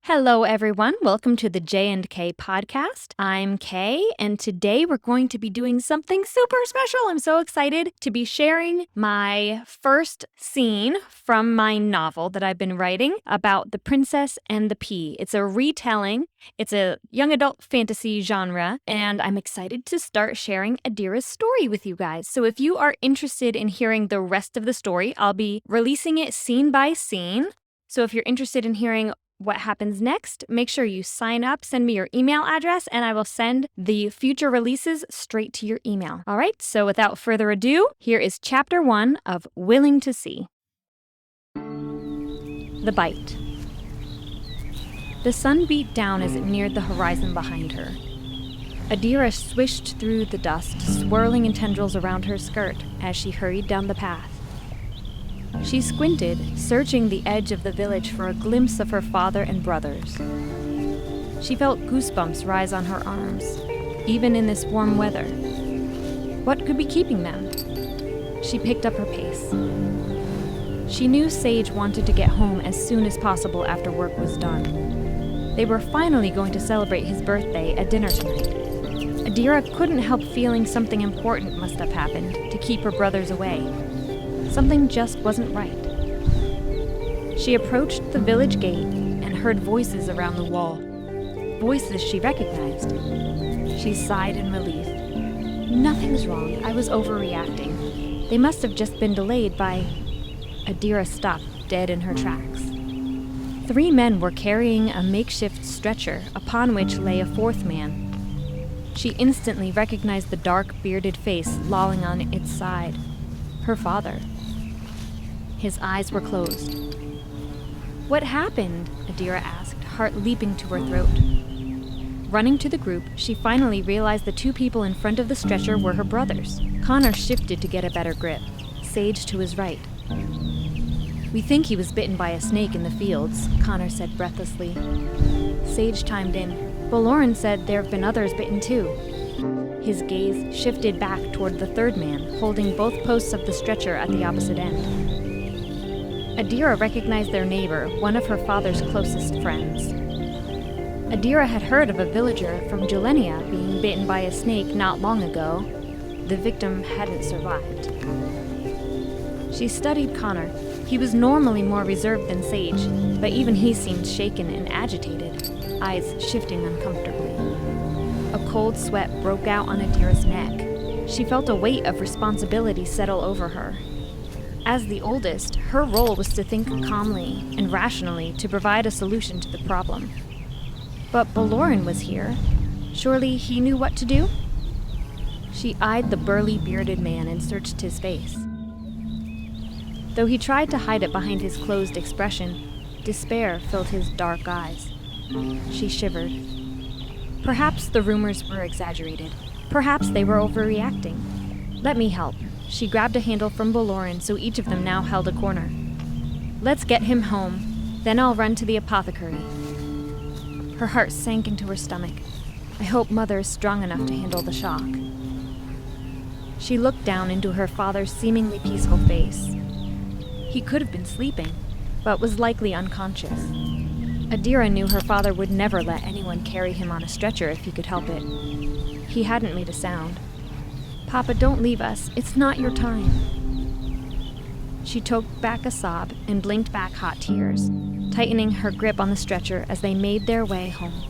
Hello, everyone. Welcome to the J&Kay podcast. I'm Kay, and today we're going to be doing something super special. I'm so excited to be sharing my first scene from my novel that I've been writing about the princess and the pea. It's a retelling. It's a young adult fantasy genre, and I'm excited to start sharing Adira's story with you guys. So if you are interested in hearing the rest of the story, I'll be releasing it scene by scene. So if you're interested in hearing what happens next, make sure you sign up, send me your email address, and I will send the future releases straight to your email. All right, so without further ado, here is Chapter 1 of Willing to See. The Bite. The sun beat down as it neared the horizon behind her. Adira swished through the dust, swirling in tendrils around her skirt as she hurried down the path. She squinted, searching the edge of the village for a glimpse of her father and brothers. She felt goosebumps rise on her arms, even in this warm weather. What could be keeping them? She picked up her pace. She knew Sage wanted to get home as soon as possible after work was done. They were finally going to celebrate his birthday at dinner tonight. Adira couldn't help feeling something important must have happened to keep her brothers away. Something just wasn't right. She approached the village gate and heard voices around the wall. Voices she recognized. She sighed in relief. Nothing's wrong. I was overreacting. They must have just been delayed by... Adira stopped dead in her tracks. 3 men were carrying a makeshift stretcher upon which lay a 4th man. She instantly recognized the dark, bearded face lolling on its side. Her father. His eyes were closed. "What happened?" Adira asked, heart leaping to her throat. Running to the group, she finally realized the 2 people in front of the stretcher were her brothers. Connor shifted to get a better grip, Sage to his right. "We think he was bitten by a snake in the fields," Connor said breathlessly. Sage chimed in. "Boloran said there have been others bitten too." His gaze shifted back toward the 3rd man, holding both posts of the stretcher at the opposite end. Adira recognized their neighbor, one of her father's closest friends. Adira had heard of a villager from Julenia being bitten by a snake not long ago. The victim hadn't survived. She studied Connor. He was normally more reserved than Sage, but even he seemed shaken and agitated, eyes shifting uncomfortably. A cold sweat broke out on Adira's neck. She felt a weight of responsibility settle over her. As the oldest, her role was to think calmly and rationally to provide a solution to the problem. But Boloran was here. Surely he knew what to do? She eyed the burly, bearded man and searched his face. Though he tried to hide it behind his closed expression, despair filled his dark eyes. She shivered. Perhaps the rumors were exaggerated. Perhaps they were overreacting. "Let me help." She grabbed a handle from Boloran, so each of them now held a corner. "Let's get him home. Then I'll run to the apothecary." Her heart sank into her stomach. I hope Mother is strong enough to handle the shock. She looked down into her father's seemingly peaceful face. He could have been sleeping, but was likely unconscious. Adira knew her father would never let anyone carry him on a stretcher if he could help it. He hadn't made a sound. "Papa, don't leave us. It's not your time." She choked back a sob and blinked back hot tears, tightening her grip on the stretcher as they made their way home.